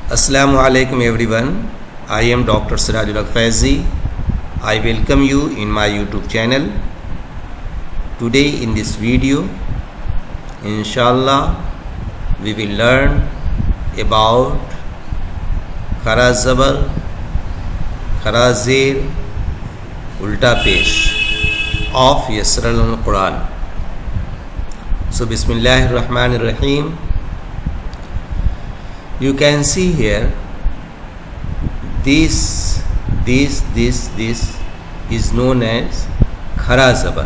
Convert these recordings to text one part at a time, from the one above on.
Assalamu alaikum everyone. I am Dr. Sirajul Faizi. I welcome you in my YouTube channel. Today in this video, inshallah, we will learn about khara zabar, khara zer, ulta pesh of Yasr al-Quran. So Bismillahir Rahmanir Rahim. You can see here this is known as khara zabar.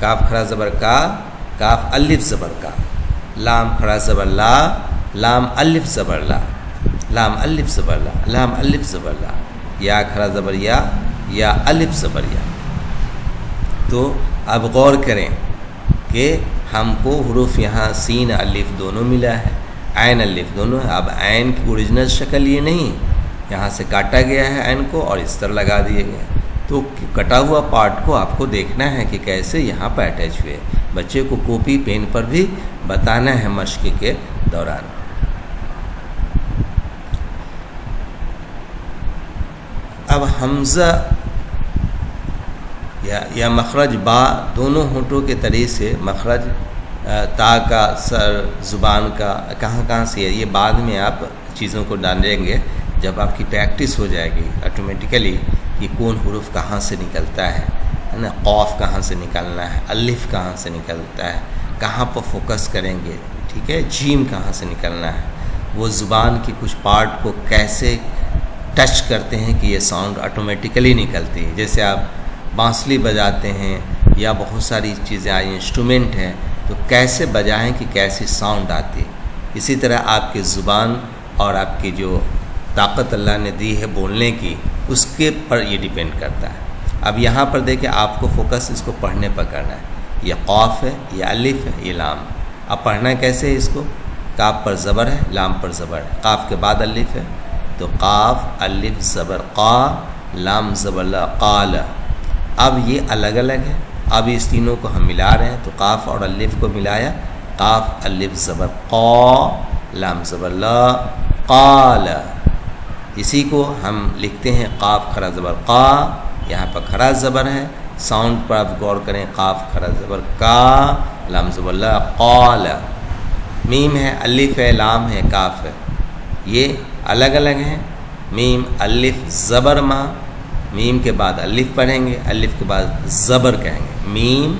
کاف کھڑا زبر کا، کاف الف زبر کا، لام کھڑا زبر لا، لام الف زبر لا، لام الف زبر لا، لام الف زبر لا، یا کھڑا زبر یا الف زبر یا۔ تو اب غور کریں کہ ہم کو حروف یہاں سین الف دونوں ملا ہے، عین الف دونوں ہے۔ اب عین کی اوریجنل شکل یہ نہیں، یہاں سے کاٹا گیا ہے عین کو اور اس طرح لگا دیے گئے، تو کٹا ہوا پارٹ کو آپ کو دیکھنا ہے کہ کیسے یہاں پر اٹیچ ہوئے۔ بچے کو کاپی پین پر بھی بتانا ہے مشق کے دوران۔ اب حمزہ یا مخرج با دونوں ہونٹوں کے طریق سے مخرج تا کا، سر، زبان کا کہاں سے ہے، یہ بعد میں آپ چیزوں کو ڈالیں گے جب آپ کی پریکٹس ہو جائے گی آٹومیٹیکلی کہ کون حروف کہاں سے نکلتا ہے نا، قاف کہاں سے نکلنا ہے، الف کہاں سے نکلتا ہے، کہاں پر فوکس کریں گے، ٹھیک ہے، جیم کہاں سے نکلنا ہے، وہ زبان کی کچھ پارٹ کو کیسے ٹچ کرتے ہیں کہ یہ ساؤنڈ آٹومیٹیکلی نکلتی ہے۔ جیسے آپ بانسلی بجاتے ہیں یا بہت ساری چیزیں آئی انسٹرومنٹ ہیں تو کیسے بجائیں کہ کیسی ساؤنڈ آتی ہے۔ اسی طرح آپ کی زبان اور آپ کی جو طاقت اللہ نے دی ہے بولنے کی، اس کے پر یہ ڈیپینڈ کرتا ہے۔ اب یہاں پر دیکھیں آپ کو فوکس اس کو پڑھنے پر کرنا ہے، یہ قاف ہے، یہ الف ہے، یہ لام۔ اب پڑھنا کیسے ہے اس کو؟ کاف پر زبر ہے، لام پر زبر ہے، قاف کے بعد الف ہے تو قاف الف زبر قا، لام زبر لا، قال۔ اب یہ الگ الگ ہے، اب اس تینوں کو ہم ملا رہے ہیں تو قاف اور الف کو ملایا، قاف الف زبر قا، لام زبر لا، قال۔ اسی کو ہم لکھتے ہیں قاف کھڑا زبر قا، یہاں پر کھڑا زبر ہے، ساؤنڈ پر آپ غور کریں، قاف کھڑا زبر کا، لام زبر لا، قال۔ میم ہے، الف ہے، لام ہے، کاف ہے، یہ الگ الگ ہیں۔ میم الف زبر ما، میم کے بعد الف پڑھیں گے، الف کے بعد زبر کہیں گے، میم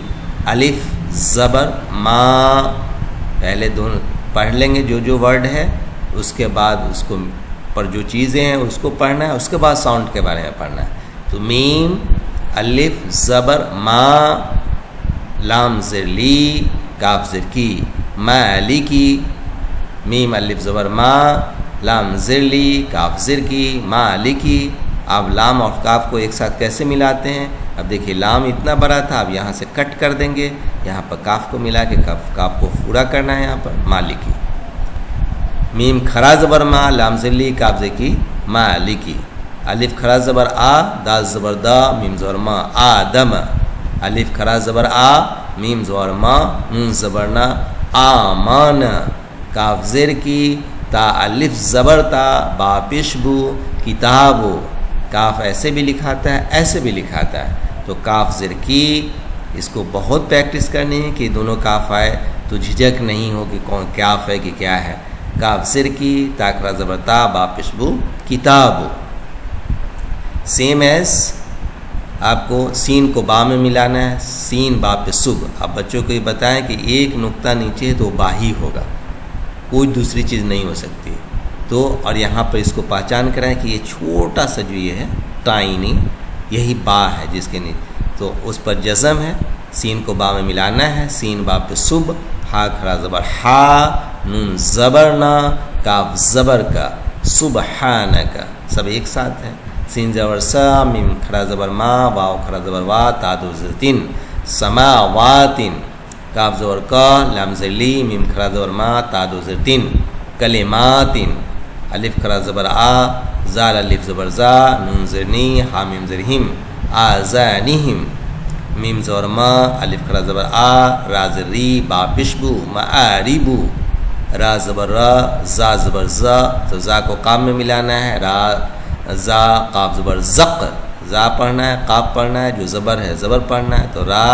الف زبر ما، پہلے دونوں پڑھ لیں گے جو ورڈ ہے، اس کے بعد اس کو پر جو چیزیں ہیں اس کو پڑھنا ہے، اس کے بعد ساؤنڈ کے بارے میں پڑھنا ہے۔ تو میم الف زبر ما، لام زر لی، کاف زر کی، ما علی کی، میم الف زبر ما، لام زر لی، کاف زر کی، ما علی کی۔ اب لام اور کاف کو ایک ساتھ کیسے ملاتے ہیں؟ اب دیکھیے لام اتنا بڑا تھا، اب یہاں سے کٹ کر دیں گے، یہاں پر کاف کو ملا کے کاف کو پورا کرنا ہے، یہاں پر مالی کی۔ میم کھڑا زبر ما، لام زر لی، کاف زر کی، ما علی کی۔ الف کھڑا زبر آ، دال زبر دا، میم زبر ما، آدم۔ الف کھڑا زبر آ، میم زبر ما، نون زبر نا، آمان۔ کاف زر کی، تا الف زبر تا، با پیشبو، کتابو۔ کاف ایسے بھی لکھاتا ہے، ایسے بھی لکھاتا ہے، تو کاف زر کی، اس کو بہت پریکٹس کرنی ہے کہ دونوں کاف آئے تو جھجک نہیں ہو کہ کون کاف ہے کہ کیا ہے۔ کاف زر کی، تا کھڑا زبر تا، با پیشبو، کتابو۔ سیم ایس آپ کو سین کو با میں ملانا ہے، سین با پہ صبح۔ آپ بچوں کو یہ بتائیں کہ ایک نقطہ نیچے ہے تو با ہی ہوگا، کوئی دوسری چیز نہیں ہو سکتی۔ تو اور یہاں پر اس کو پہچان کرائیں کہ یہ چھوٹا سا جو یہ ہے ٹائنی، یہی با ہے جس کے نیچے، تو اس پر جزم ہے، سین کو با میں ملانا ہے، سین با پہ صبح، ہا کھڑا زبر ہا، نون زبر نا، کاف زبر کا، سبحانہ کا، سب ایک ساتھ ہے۔ سین زبر سا، میم کھڑا زبر ما، واو کھڑا زبر وا، تا دو زتین، سماواتن۔ کاف زبر کا، لام زر لی، میم کھڑا زبر ما، تا دو زتین، کلماتن۔ الف کھڑا زبر آ، زال الف زبر زا، نون زر نی، ہا میم زر ہم، آزانہم۔ میم زبر ما، الف کھڑا زبر آ، را زر ری، با پشبو، معاربو۔ را زبر را، زا زبر زا، تو زا کو قام میں ملانا ہے، را زا، قاف زبر زق، زا پڑھنا ہے، قاف پڑھنا ہے، جو زبر ہے زبر پڑھنا ہے، تو را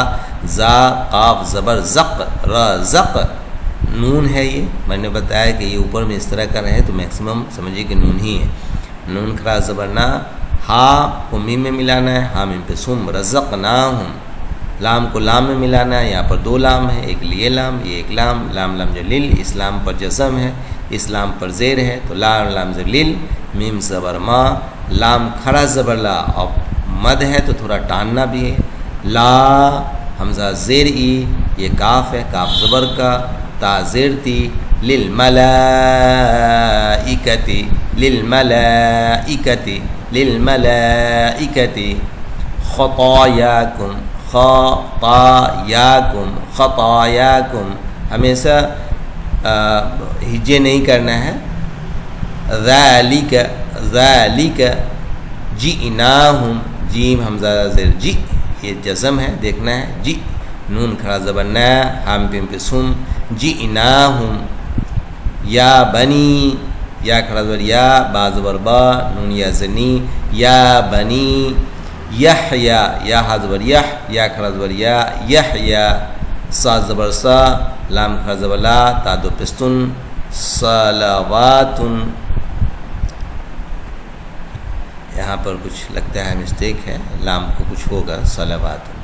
زا قاف زبر زق، را زق۔ نون ہے، یہ میں نے بتایا کہ یہ اوپر میں اس طرح کا رہے تو میکسیمم سمجھیے کہ نون ہی ہے۔ نون کھڑا زبر نا، ہا کو میم میں ملانا ہے، ہا میم پہ سم، رزقناہم۔ لام کو لام میں ملانا ہے، یہاں پر دو لام ہے، ایک لیے لام، یہ ایک لام، لام لام جلیل، اسلام پر جزم ہے، اسلام پر زیر ہے، تو لام لام جلیل، میم زبر ما، لام کھڑا زبر لا، اور مد ہے تو تھوڑا ٹاننا بھی ہے، لا حمزہ زیر ای، یہ کاف ہے، کاف زبر کا، تا زیر تی، للملائکتی، للملائکتی، للملائکتی، خطایاکم، خطایاکم، خطایاکم، ہمیشہ ہجے نہیں کرنا ہے. ذالک، ذالک، جئناہم، جیم حمزہ زیر جی، یہ جزم ہے، دیکھنا ہے، جی، نون کھڑا زبر نا، ہم پم پہ سم، جئناہم، یا بنی، یا کھڑا زبر یا، با زبر با، نون یا زنی، یا بنی یحیا، یا ہا زبر یح، یا کھڑا زبر یا، یحیا، سا زبر سا، لام کھڑا زبر لا، تا دو پستن، صلواتن، یہاں پر کچھ لگتا ہے مسٹیک ہے، لام کو کچھ ہوگا، صلواتن.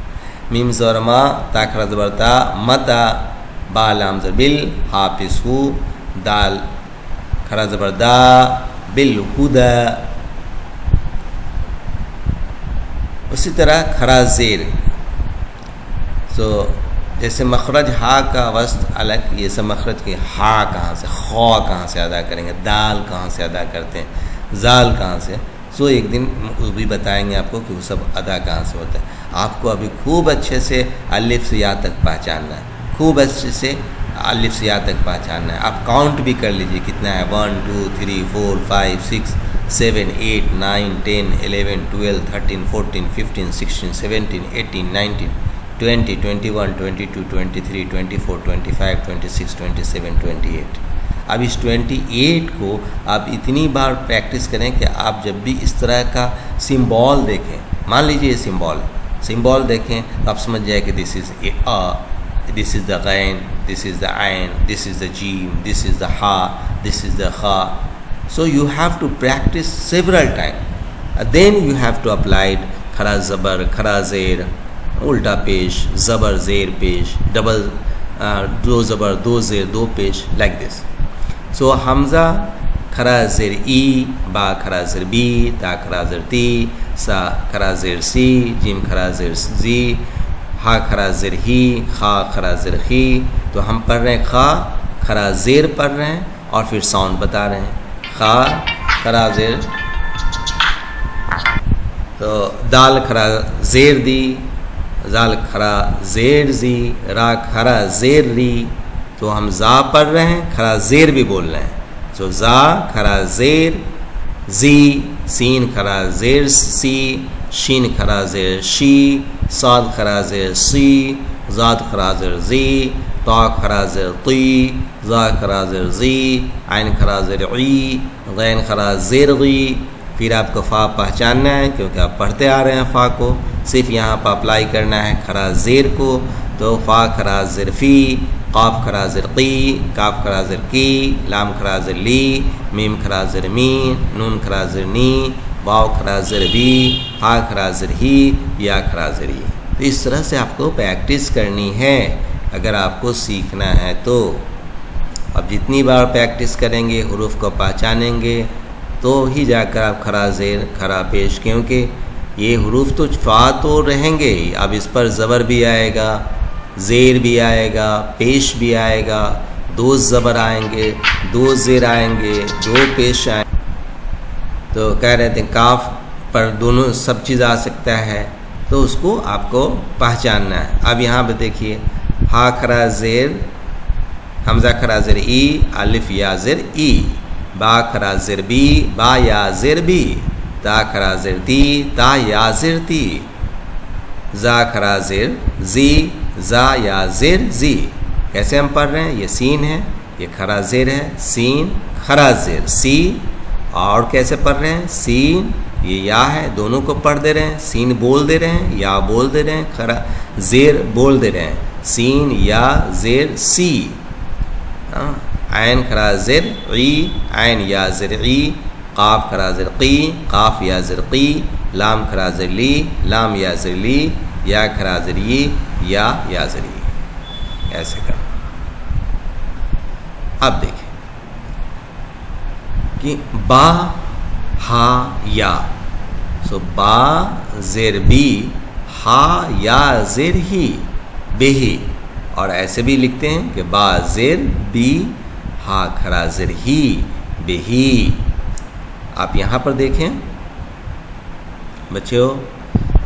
میم زبر ما، تا کھڑا زبر تا، متا، با لام زبر بل، حافظ ہو، دال کھڑا زبر دا، بالہدا. اسی طرح کھڑا زیر، جیسے مخرج ہا کا وسط الگ، یہ سب مخرج کے ہا کہاں سے، خا کہاں سے ادا کریں گے، دال کہاں سے ادا کرتے ہیں، زال کہاں سے، ایک دن وہ بھی بتائیں گے آپ کو کہ وہ سب ادا کہاں سے ہوتا ہے. آپ کو ابھی خوب اچھے سے الف سے یا تک پہچاننا ہے، خوب اچھے سے الف سے یا تک پہچاننا ہے. آپ کاؤنٹ بھی کر لیجئے کتنا ہے، 1 2 3 4 5 6 7 8 9 10 11 12 13 14 15 16 17 18 19 20 21 22 23 24 25 26 27 28. اب اس 28 کو آپ اتنی بار پریکٹس کریں کہ آپ جب بھی اس طرح کا سمبول دیکھیں، مان لیجئے یہ سمبول دیکھیں تو آپ سمجھ جائیں کہ دس از اے آ، دس از دا غین، دس از دا عین، دس is the jam, this is دا ہا، دس از دا خا. So you have to practice several time, then you have to applied کھڑا زبر، کھڑا زیر، الٹا پیش، زبر زیر پیش، ڈبل، دو زبر دو زیر دو پیش، لائک دس. سو حمزہ کھڑا زیر ای، با کھڑا زیر بی، تا کھڑا زیر تی، سا کھڑا زیر سی، جیم کھڑا زیر زی، ہا کھڑا زیر ہی، خا کھڑا زیر خی. تو ہم پڑھ رہے ہیں خا کھڑا زیر پڑھ رہے ہیں اور پھر ساؤنڈ بتا رہے ہیں. خا کھڑا زیر، تو دال کھڑا زیر دی، زال کھڑا زیر زی، را کھڑا زیر ری. تو ہم زا پڑھ رہے ہیں، کھڑا زیر بھی بول رہے ہیں. تو زا کھڑا زیر زی، سین کھڑا زیر سی، شین کھڑا زیر شی، صاد کھڑا زیر سی، زاد کھڑا زیر زی، طا کھڑا زیر طی، زا کھڑا زیر زی، عین کھڑا زیر عی، غین کھڑا زیر غی. پھر آپ کو فا پہچاننا ہے کیونکہ آپ پڑھتے آ رہے ہیں فا کو، صرف یہاں پر اپلائی کرنا ہے کھڑا زیر کو. تو فا کھڑا زیر فی، قاف کھڑا زیر قی، کاف کھڑا زیر کی، لام کھڑا زیر لی، میم کھڑا زیر می، نون کھڑا زیر نی، واو کھڑا زیر بی، ہا کھڑا زیر ہی، یا کھڑا زیر ای. تو اس طرح سے آپ کو پریکٹس کرنی ہے اگر آپ کو سیکھنا ہے تو. اب جتنی بار پریکٹس کریں گے، حروف کو پہچانیں گے، تو ہی جا کر آپ کھڑا زیر کھڑا پیش، کیونکہ یہ حروف تو فا تو رہیں گے ہی، اب اس پر زبر بھی آئے گا، زیر بھی آئے گا، پیش بھی آئے گا، دو زبر آئیں گے، دو زیر آئیں گے، دو پیش آئیں گے. تو کہہ رہے تھے کاف پر دونوں سب چیز آ سکتا ہے، تو اس کو آپ کو پہچاننا ہے. اب یہاں پہ دیکھیے، ہا کھڑا زیر، حمزہ کھڑا زیر ای، الف یا زیر ای، با کھڑا زیر بی، با یا زیر بی، تا کھڑا زیر تی، تا یا زیر تی، زا کھڑا زیر زی، زا یا زیر زی. کیسے ہم پڑھ رہے ہیں؟ یہ سین ہے، یہ کھڑا زیر ہے، سین کھڑا زیر سی. اور کیسے پڑھ رہے ہیں؟ سین، یہ یا ہے، دونوں کو پڑھ دے رہے ہیں، سین بول دے رہے ہیں، یا بول دے رہے ہیں، کھڑا زیر بول دے رہے ہیں، سین یا زیر سی. عین کھڑا زیر عی، عین یا زیر عی، قاف کھڑا زیر قی، قاف یا زیر قی، لام کھڑا زیر لی، لام یا زیر لی، یا کھڑا زیر ی، یا زیر ی. ایسے کرنا. اب دیکھیں کہ با ہا یا، سو با زیر بی، ہا یا زیر ہی، بہی، اور ایسے بھی لکھتے ہیں کہ با زیر بی ہا کھڑا زر ہی بہی. آپ یہاں پر دیکھیں بچوں،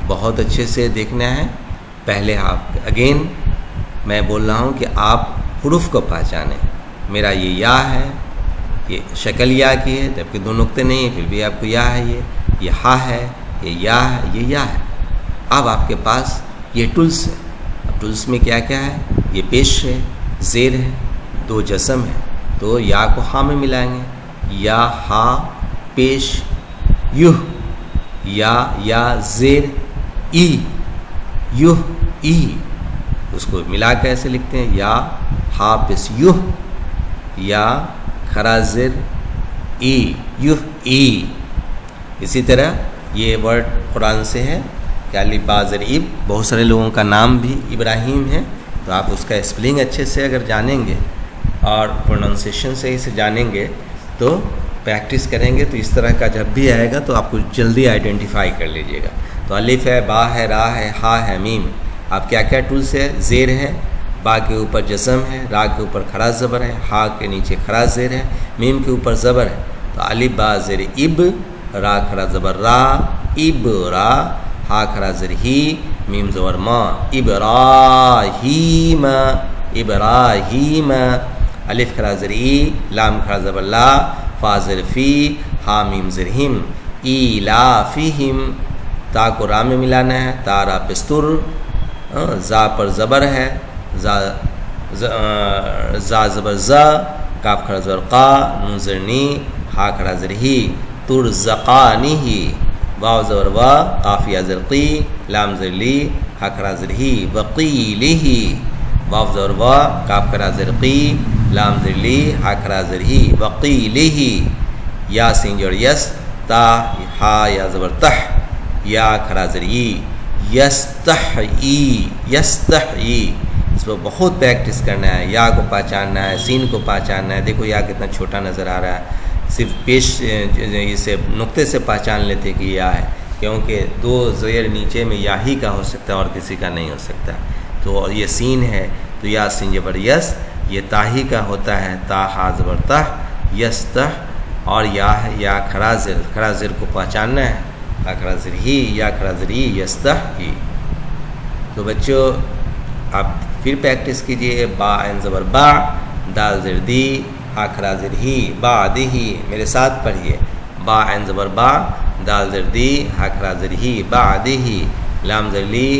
بہت اچھے سے دیکھنا ہے. پہلے آپ اگین میں بول رہا ہوں کہ آپ حروف کو پہچانیں. میرا یہ یا ہے، یہ شکل یا کی ہے جبکہ دو نقطے نہیں ہیں، پھر بھی آپ کو یا ہے. یہ ہا ہے، یہ یا ہے، یہ یا ہے. اب آپ کے پاس یہ ٹولس ہے. اب ٹولس میں کیا کیا ہے؟ یہ پیش ہے، زیر ہے، دو جسم ہے، تو یا کو ہا میں ملائیں گے. یا ہا پیش یوہ، یا زیر ای یوہ ای، اس کو ملا کے ایسے لکھتے ہیں یا ہا پیش یوہ، یا کھڑا زیر ای یوہ ای. اسی طرح یہ ورڈ قرآن سے ہے کہ الف با زیر اب. بہت سارے لوگوں کا نام بھی ابراہیم ہے، تو آپ اس کا اسپیلنگ اچھے سے اگر جانیں گے اور پروننسیشن صحیح سے جانیں گے تو پریکٹس کریں گے تو اس طرح کا جب بھی آئے گا تو آپ کو جلدی آئیڈینٹیفائی کر لیجیے گا. تو الف ہے، با ہے، را ہے، ہا ہے، میم. اب کیا کیا ٹولس ہے؟ زیر ہے، با کے اوپر جزم ہے، را کے اوپر کھڑا زبر ہے، ہا کے نیچے کھڑا زیر ہے، میم کے اوپر زبر ہے. تو الف با زیر اب، را کھڑا زبر را، اب را، ہا کھڑا زیر ہی، میم زبر ما، ابراہیم، ابراہیم. الف کھڑا زیر ای، لام کھڑا زبر لا، فا زیر فی، ہا میم زیر ہم، ایلافہم. تا کو را میں ملانا ہے، تا را پستر، زا پر زبر ہے، زا زبر زا، کاف کھڑا زبر قا، نون زیر نی، ہا کھڑا زیر ہی، ترزقانہ. واو زبر وا، قاف یا زیر قی، لام زیر لی، ہا کھڑا زیر ہی، وقیلہ. واو زبر وا، کاف کھڑا زیر قی، لام زیر لی، ہا کھڑا زیر ہی، وقیلہ. یا سین جوڑ یس، تا ہا یا زبر تح، یا کھڑا زیر ای، یستحئی، یستحئی. اس پر بہت پریکٹس کرنا ہے. یا کو پہچاننا ہے، سین کو پہچاننا ہے. دیکھو یا کتنا چھوٹا نظر آ رہا ہے، صرف پیش اسے نقطے سے پہچان لیتے کہ یا ہے، کیونکہ دو زیر نیچے میں یا ہی کا ہو سکتا ہے اور کسی کا نہیں ہو سکتا. تو یہ سین ہے تو یا سین زبر یس، یہ تاہی کا ہوتا ہے، تا ہا زبر تہ، یستح. اور یا ہے یا کھڑا زیر، کھڑا زیر کو پہچاننا ہے، یا کھڑا زیر ہی، یا کھڑا زیر ہی، یستحی. تو بچوں آپ پھر پریکٹس کیجئے. با عین زبر با، دال زیر دی، ہا کھڑا زیر ہی، بعدہی. میرے ساتھ پڑھیے. با عین زبر با، دال زیر دی، ہا کھڑا زیر ہی، بعدہی. لام زیر لی،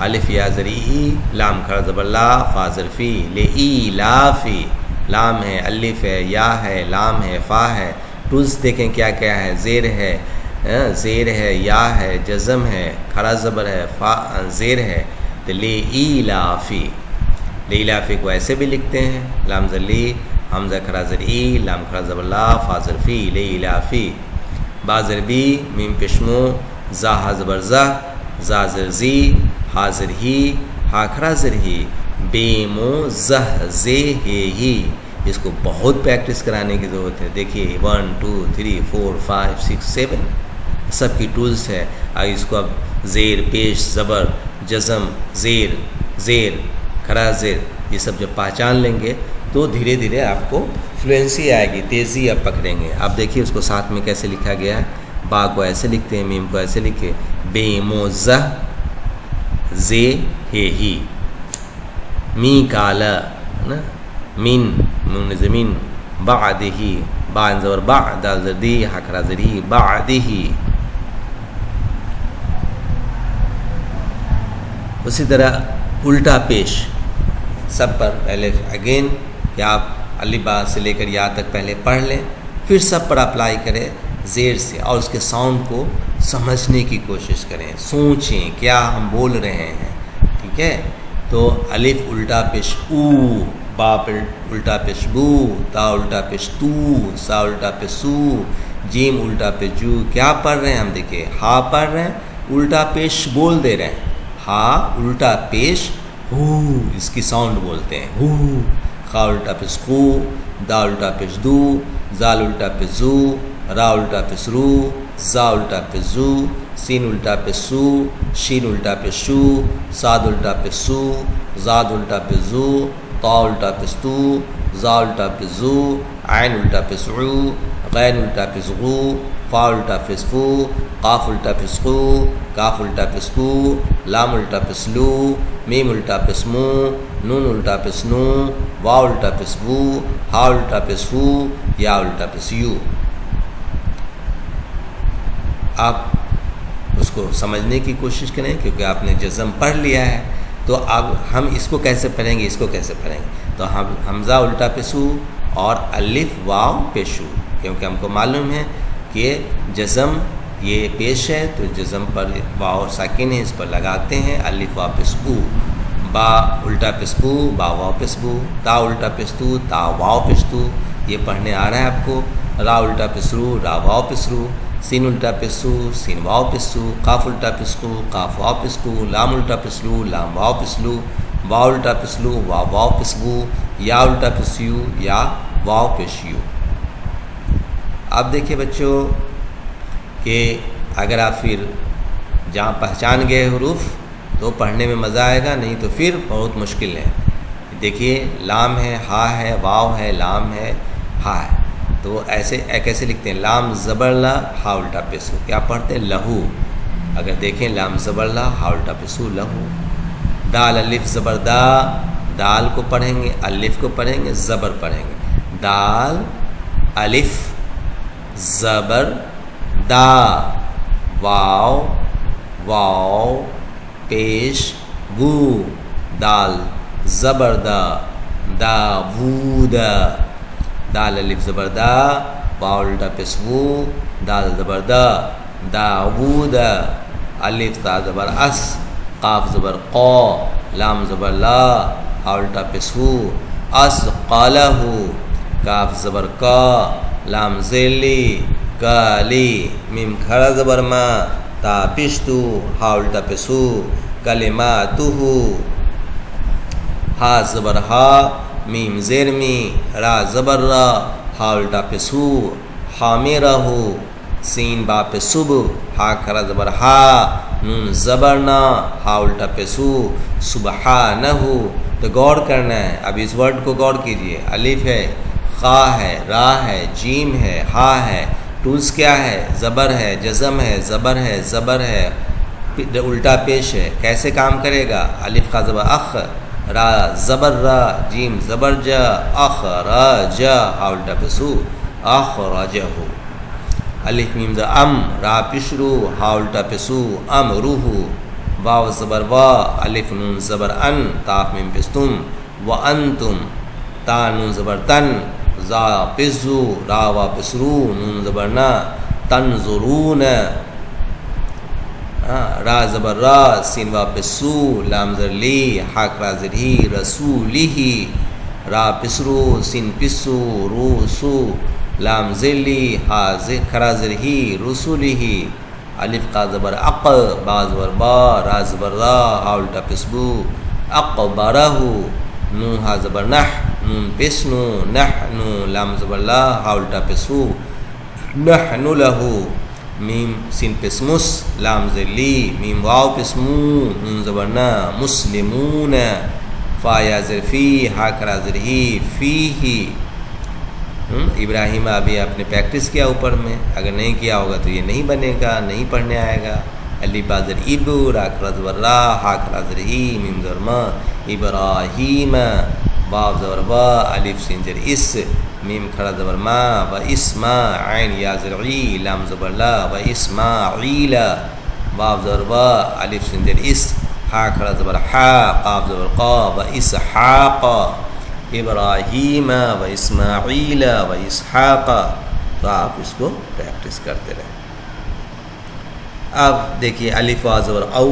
الف یا زیر ای، لام کھڑا زبر لا، فا زیر فی، لإیلافی. لام ہے، الف ہے، یا ہے، لام ہے، فا ہے. ٹولس دیکھیں کیا کیا ہے. زیر ہے، زیر ہے، یا ہے، جزم ہے، کھڑا زبر ہے، فا زیر ہے. تو لإیلافی. لإیلافی کو ایسے بھی لکھتے ہیں، لام زیر لی، حمزہ کھڑا زیر ای، لام کھڑا زبر لا، فا زیر فی، لإیلافی. با زیر بی، میم پشمو، زا ہا زبر زہ، زا زیر زی، ہا زیر ہی، ہا کھڑا زیر ہی، بے مو زہ زے ہے ہی. اس کو بہت پریکٹس کرانے کی ضرورت ہے. دیکھیے 1 2 3 4 5 6 7 سب کی ٹولس ہے. اس کو اب زیر، پیش، زبر، جزم، زیر، زیر، کھڑا زیر، یہ سب جب پہچان لیں گے تو دھیرے دھیرے آپ کو فلوئنسی آئے گی، تیزی آپ پکڑیں گے. اب دیکھیے اس کو ساتھ میں کیسے لکھا گیا ہے. با کو ایسے لکھتے ہیں، میم کو ایسے لکھے، بے مو زہ زے ہے ہی. می کالا نا، من نون زمین، بعدہی. با عین زبر با، دال زیر دی، ہا کھڑا زیر ہی، بعدہی. اسی طرح الٹا پیش سب پر پہلے اگین کہ آپ الف با سے لے کر یا تک پہلے پڑھ لیں، پھر سب پر اپلائی کریں زیر سے، اور اس کے ساؤنڈ کو سمجھنے کی کوشش کریں، سوچیں کیا ہم بول رہے ہیں. ٹھیک ہے. تو الف الٹا پیش او، با الٹا پیش بو، تا الٹا پیش تو، سا الٹا پیش سو، جیم الٹا پیش جو. کیا پڑھ رہے ہیں ہم؟ دیکھیں ہا پڑھ رہے ہیں، الٹا پیش بول دے رہے ہیں. ہا الٹا پیش ہو، اس کی ساؤنڈ بولتے ہیں ہو. خا الٹا پیش خو، دا الٹا پیش دو، زال الٹا پیش زو، را الٹا پیش رو، زا الٹا پیش زو، سین الٹا پیش سو، شین الٹا پیش شو، صاد الٹا پیش سو، زاد الٹا پہ زو، طا الٹا پہ ستو، زا الٹا پہ زو، عین الٹا پہ سعو، غین الٹا پہ زغو، فا الٹا پہ سفو، قاف الٹا پہ سقو، کاف الٹا پہ سکو، لام الٹا پہ سلو، میم الٹا پہ سمو، نون الٹا پہ سنو، واو الٹا پہ سوو، ہا الٹا پہ سفو، یا الٹا پہ سیو۔ آپ اس کو سمجھنے کی کوشش کریں کیونکہ آپ نے جزم پڑھ لیا ہے، تو اب ہم اس کو کیسے پڑھیں گے، اس کو کیسے پڑھیں گے؟ تو ہم حمزہ الٹا پہ سو اور الف واو پیشو، کیونکہ ہم کو معلوم ہے کہ جزم یہ پیش ہے تو جزم پر واو ساکن ہے، اس پر لگاتے ہیں الف واو پہ سو، با الٹا پہ سو، با واو پہ سو، تا الٹا پہ سو، تا واو پہ سو، یہ پڑھنے آ رہا ہے آپ کو۔ را الٹا پہ سرو، را واو پہ سرو، سین الٹا پہ سو، سین واو پہ سو، قاف الٹا پہ سو، قاف واو پہ سو، لام الٹا پہ سلو، لام واو پہ سلو، واو الٹا پہ سلو، واو واو پہ سو، یا الٹا پہ سیو، یا واو پہ شیو۔ اب دیکھیں بچوں کہ اگر آپ پھر جہاں پہچان گئے حروف تو پڑھنے میں مزہ آئے گا، نہیں تو پھر بہت مشکل ہے۔ دیکھیے لام ہے، ہا ہے، واو ہے، لام ہے، ہا ہے، تو ایسے کیسے لکھتے ہیں؟ لام زبر لا، ہا الٹا پہ سو، کیا پڑھتے ہیں؟ لہو۔ اگر دیکھیں لام زبر لا، ہا الٹا پہ سو، لہو۔ دال الف زبر دا، دال کو پڑھیں گے، الف کو پڑھیں گے، زبر پڑھیں گے، دال الف زبر دا، واو واو پیش گو، دال زبر دا، داوود، دال الف زبر دا، واو الٹا پہ سو، دال زبر دا، داوود، الف تا زبر اس، قاف زبر قا، لام زبر لا، ہا الٹا پہ سو، اسقلہ، کاف زبر کا، لام زیلی، کالی، میم کھڑا زبر ما، تا پشتو، ہا الٹا پہ سو، کلماتہ، ہا زبر ہا، میم زیر می، را زبر را، ہا الٹا پہ سو، حامرہ، سین با پہ صب، ہا کھڑا زبر ہا، نون زبر نا، ہا الٹا پہ سو، سبحانہ۔ تو غور کرنا ہے، اب اس ورڈ کو غور کیجئے، الف ہے، خا ہے، را ہے، جیم ہے، ہا ہے، ٹولز کیا ہے؟ زبر ہے، جزم ہے، زبر ہے، زبر ہے، الٹا پیش ہے، کیسے کام کرے گا؟ الف خا زبر اخ، را زبر را، جیم زبر جا، اخ را جا، ہا الٹا پہ سو، اخرجہ۔ الف میم زا ام، را پشرو، ہا الٹا پہ سو، امروہ، واو زبر وا، الف نون زبر ان، تاف میم پستم، وانتم، تا نون زبر تن، زا پزو، را وا پسرو، نون زبر نا، تنظرون، را زبر را، سین وا پسو، لام زر لی، ہا کرا زر ہی، رسولی، را پسرو، سین پسو، رو سو، لام زلی، ہا کرا زر ہی، رسولی، الف قا زبر اق، با زبر با، را زبر را، ہا الٹا پسبو، اقبرہ، نون ہا زبر نح، نون پسنو، نحنو، لام زبر لا، ہا الٹا پسو، نحن لہو، میم سین پسمس، لام زلی، میم واو پسمو، نون زبر نا، مسلمون، فا یا زر فی، ہا کرا زر ہی، فی ہی۔ ابراہیم ابھی آپ نے پریکٹس کیا اوپر میں، اگر نہیں کیا ہوگا تو یہ نہیں بنے گا، نہیں پڑھنے آئے گا۔ الف با زر اب، را کرا زبر را، ہا کرا زر ہی، میم زر ما، ابراہیم، واو زبر وا، الف سین زر اس، میم کھڑا زبر ما، و اسما، عین یا زر عی، لام زبر لا، و اسماعیل، واو زبر وا، الف سین زر اس، ہا کھڑا زبر حا، قاف زبر قا، و اسحاق، ابراہیم و اسماعیل و اسحاق۔ تو آپ اس کو پریکٹس کرتے رہیں۔ اب دیکھیے الف وا زبر او،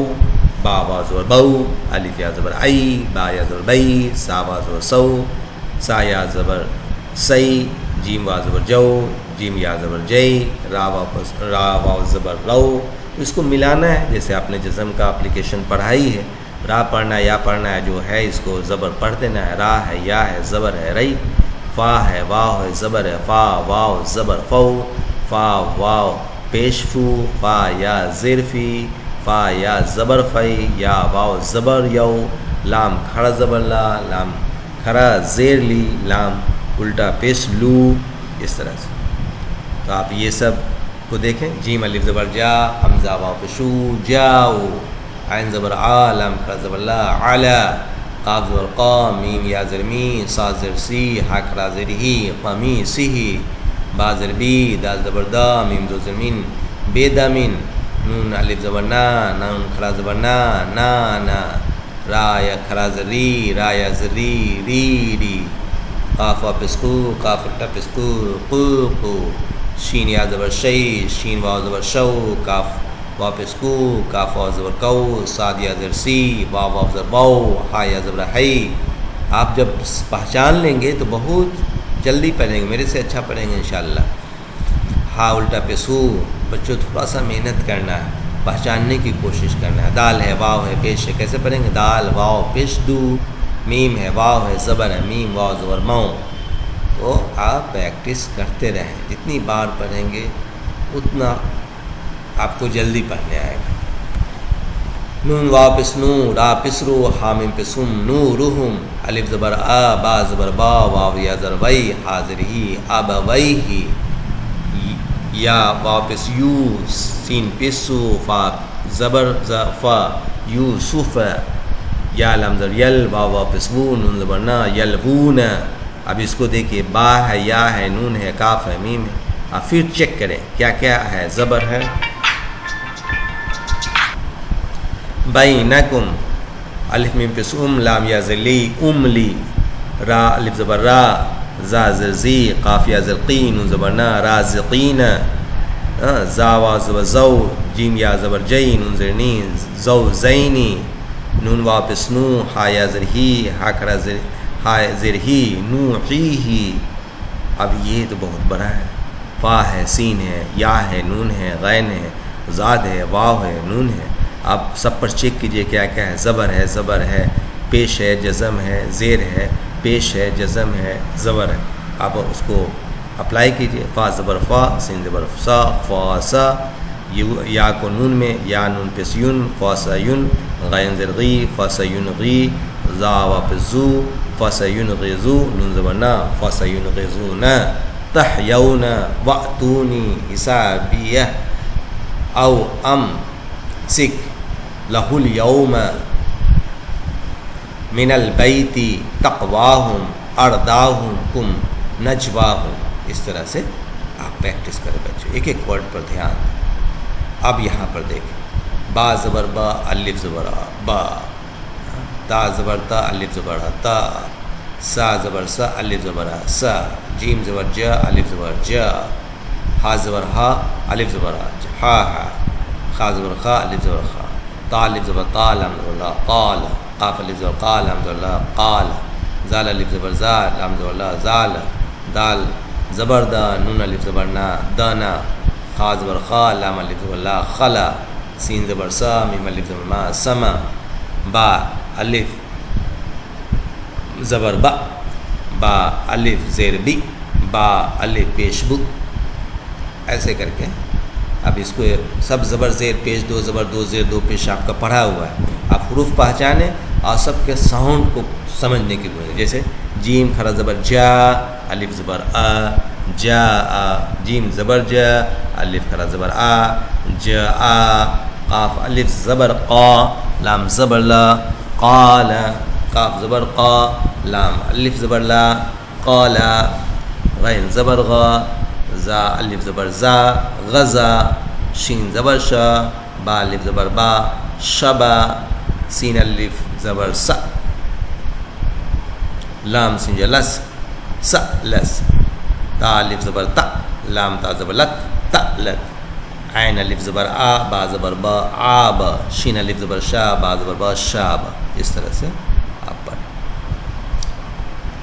با وا زبر بو، الف یا زبر ای، با یا زبر بئی، سا وا زبر سو، سا یا زبر سی، جیم وا زبر جو، جیم یا زبر جئی، را وا زبر رو۔ اس کو ملانا ہے، جیسے آپ نے جزم کا اپلیکیشن پڑھائی ہے، را پڑھنا ہے یا پڑھنا ہے، جو ہے اس کو زبر پڑھ دینا ہے، را ہے، یا ہے، زبر ہے رئی، فا ہے، واو ہے، زبر ہے فا، واو زبر فو، فا واو پیش فو، فا یا زیر فی، فا یا زبر فی، یا واو زبر یو، لام کھڑا زبر لا، لام کھڑا زیر لی، لام الٹا پیش لو، اس طرح سے. تو آپ یہ سب کو دیکھیں. جیم الف زبر جا، حمزہ واو پشو جاؤ، عین زبر آ، لام کھڑا زبر لا علا، قاف زبر قا، میم یا زر می، صا زر سی، ہا کھڑا زر ہی، قمی سی، با زر بی، دال زبر دا، میم دو زر مین، بے دامین، نون الف زبر نا، نون کھڑا زبر نا، نا، را یا کھڑا زر ری، را یا زر ری، ری، قاف واو پسکو، قاف الٹا پسکو، قو، شین یا زبر شی، شین واو زبر شو، کاف واو پسکو، کاف واو زبر کو، صاد یا زر سی، واو زبر باو، ہا یا زبر ہی. آپ جب پہچان لیں گے تو بہت جلدی پڑھیں گے، میرے سے اچھا پڑھیں گے انشاءاللہ. ہا الٹا پسو، بچوں تھوڑا سا محنت کرنا ہے، پہچاننے کی کوشش کرنا ہے. دال ہے، واو ہے، پیش ہے، کیسے پڑھیں گے؟ دال واو پیش دو، میم ہے، واو ہے، زبر ہے، میم واو زبر مو. تو آپ پریکٹس کرتے رہیں، جتنی بار پڑھیں گے اتنا آپ کو جلدی پڑھنے آئے گا. نون واو پس نو، را پسرو، حامیم پسم، نورہم، الف زبر آ، با زبر با، واو یا زر وی، حاضر ہی، اب وی ہی، یا واو پس یو، سین پسو، فا زبر فا، یوسف، یا لام زر یل، واو پس وو، نون زبر نا، یلوون. اب اس کو دیکھیے، با ہے، یا ہے، نون ہے، کاف ہے، میم ہے. اب پھر چیک کریں کیا کیا ہے. زبر ہے بینکم، الف میم پس لام یا زر لی، لی، را الف زبر را، زا زر زی، قاف یا زر قی، نون زبر نا، رازقین، زا واو زبر زو، جیم یا زبر جی، نون زر نی، زو زینی، نون واو پس نو، ہا یا زر ہی، ہا کھڑا زر، ہا زر ہی، نو ہی. اب یہ تو بہت بڑا ہے. فا ہے، سین ہے، یا ہے، نون ہے، غین ہے، زاد ہے، واو ہے، نون ہے. آپ سب پر چیک کیجئے کیا کیا ہے. زبر ہے، پیش ہے، جزم ہے، زیر ہے، پیش ہے، جزم ہے، زبر ہے. آپ اس کو اپلائی کیجئے. فا زبر فا، سین زبر سا، فا سا، یا کو نون میں، یا نون پس یون، فا سا یون، غین زر غی، فا سا یون غی، زا واپس زو، فا سا یون غیزو، نون زبر نا، فا سا یون غیزون. تحیون، واتونی حسابیہ، او ام سک لہ الیوم من البیت تقواہم ارداہم کم نجواہم. اس طرح سے آپ پریکٹس کریں بچے، ایک ایک ورڈ پر دھیان دیں. اب یہاں پر دیکھیں، با زبر با، الف زبر آ، با، تا زبر تا، الف زبر آ، تا، سا زبر سا، الف زبر آ، سا، جیم زبر جا، الف زبر جا، ہا زبر ہا، الف زبر آ، ہا، خا زبر خا، الف زبر خا، تا الف زبر تا، لام زبر لا، قال، قاف الف زبر قا، لام زبر لا، قال، زال الف زبر زا، لام زبر لا، زال، دال زبر دا، نون الف زبر نا، دانا، خا زبر خا، لام الف زبر لا، خلا، سین زبر سا، میم الف زبر ما، سما، با الف زبر با، با الف زیر بی، با الف پیش بو. ایسے کر کے اب اس کو سب زبر زیر پیش، دو زبر دو زیر دو پیش آپ کا پڑھا ہوا ہے. آپ حروف پہچانیں اور سب کے ساؤنڈ کو سمجھنے کی کوشش. جیسے جیم کھڑا زبر جا، الف زبر آ، جا آ، جیم زبر جا، الف کھڑا زبر آ، جا آ، قاف الف زبر قا، لام زبر لا، قال، قاف زبر قا، لام الف زبر لا، قالا، غین زبر غا، زا الف زبر زا، غزا، شین زبر شا، با الف زبر با، شبا، سین الف زبر سا، لام سین لس، سا لس، تا الف زبر تا، لام تا زبر لت، تا لت، عین الف زبر آ، با زبر با، آب، شین الف زبر شا، با زبر با، شاب. اس طرح سے آپ پڑھیں.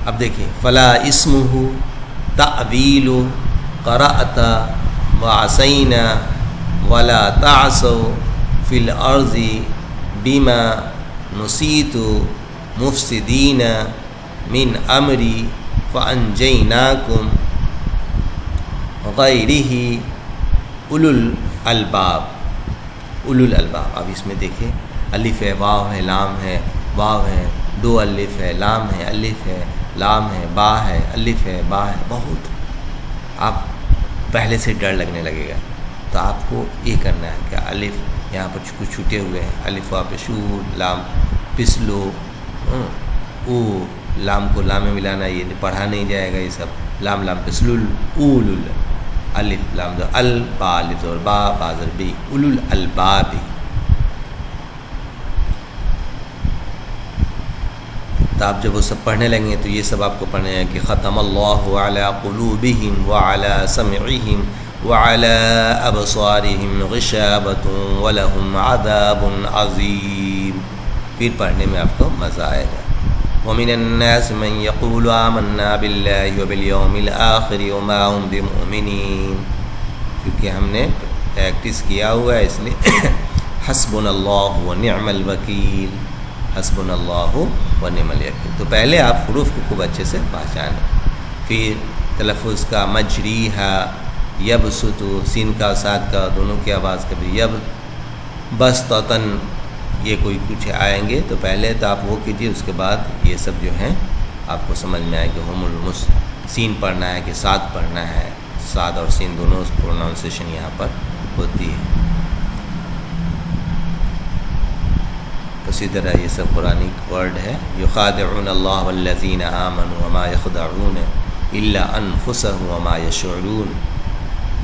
اب دیکھیں، فلا اسمہ تعویل قرأت وعصینا ولا تعصوا فی الارض بما نسیت مفسدین من امری فانجیناکم غیرہ اولو الالباب. اولو الالباب. اب اس میں دیکھیں، الف ہے، واو ہے، لام ہے، واو ہے، 2 الف ہے، لام ہے، الف ہے، لام ہے، با ہے، الف ہے، با ہے، بہت آپ پہلے سے ڈر لگنے لگے گا۔ تو آپ کو یہ کرنا ہے کہ الف یہاں پر کچھ چھوٹے ہوئے ہیں، الف وا پہ شو، لام پسلو، او لام کو لام میں ملانا، یہ پڑھا نہیں جائے گا یہ سب، لام لام پسلول، اول الف لام دو ال، با الف زور با، با زر بی، اولل البابی۔ تو آپ جب وہ سب پڑھنے لگیں گے تو یہ سب آپ کو پڑھنے ہیں کہ ختم اللہ علی قلوبہم وعلی سمعہم وعلی ابصارہم غشاوۃ ولہم عذاب عظیم۔ پھر پڑھنے میں آپ کو مزہ آئے گا۔ ومن الناس من يقول آمنا باللہ وبالیوم الآخر وما هم بمؤمنین۔ کیونکہ ہم نے پریکٹس کیا ہوا ہے اس لیے حسبنا اللہ ونعم الوکیل، حسبنا اللہ ونعم الوکیل۔ تو پہلے آپ حروف کو خوب اچھے سے پہچانیں، پھر تلفظ کا مجریہا، یبسط، سین کا ساد کا دونوں کی آواز کبھی یب، بسطتن، یہ کوئی کچھ آئیں گے تو پہلے تو آپ وہ کیجیے، اس کے بعد یہ سب جو ہیں آپ کو سمجھ میں آئے کہ ہم المس، سین پڑھنا ہے کہ ساد پڑھنا ہے، ساد اور سین دونوں پروناؤنسیشن یہاں پر ہوتی ہے۔ اسی طرح یہ سب قرآنی ورڈ ہے، یخادعون اللہ والذین آمنوا وما یخدعون الا انفسهم وما یشعرون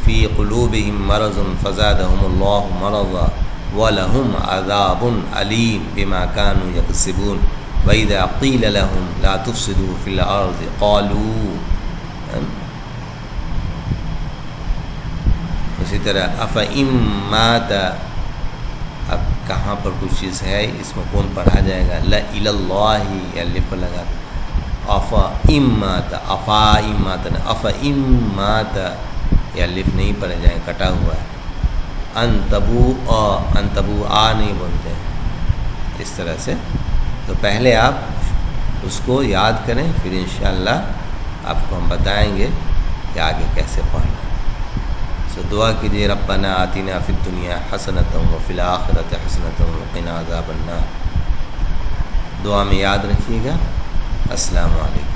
فی قلوبہم مرض فزادہم اللہ مرضا وَلَهُمْ عَذَابٌ عَلِيمٌ بِمَا كَانُوا يَكْسِبُونَ وَإِذَا قِيلَ لَهُمْ لَا تُفْسِدُوا فِي الْأَرْضِ قَالُوا۔ اسی طرح أَفَإِن مَّاتَ، اب کہاں پر کچھ چیز ہے اس میں کون پڑھا جائے گا، لَإِلَى اللَّهِ الف پر لگا، أَفَإِن مَّاتَ، أَفَإِن مَّاتَ، أَفَإِن مَّاتَ، یہ الف نہیں پڑھے جائیں، کٹا ہوا ہے۔ انتبو آ نہیں بولتے ہیں اس طرح سے۔ تو پہلے آپ اس کو یاد کریں، پھر انشاءاللہ آپ کو ہم بتائیں گے کہ آگے کیسے پڑھنا۔ سو دعا کیجیے ربنا آتنا فی الدنیا حسنۃ وفی الآخرۃ حسنۃ وقنا عذاب النار۔ دعا میں یاد رکھیے گا۔ السلام علیکم۔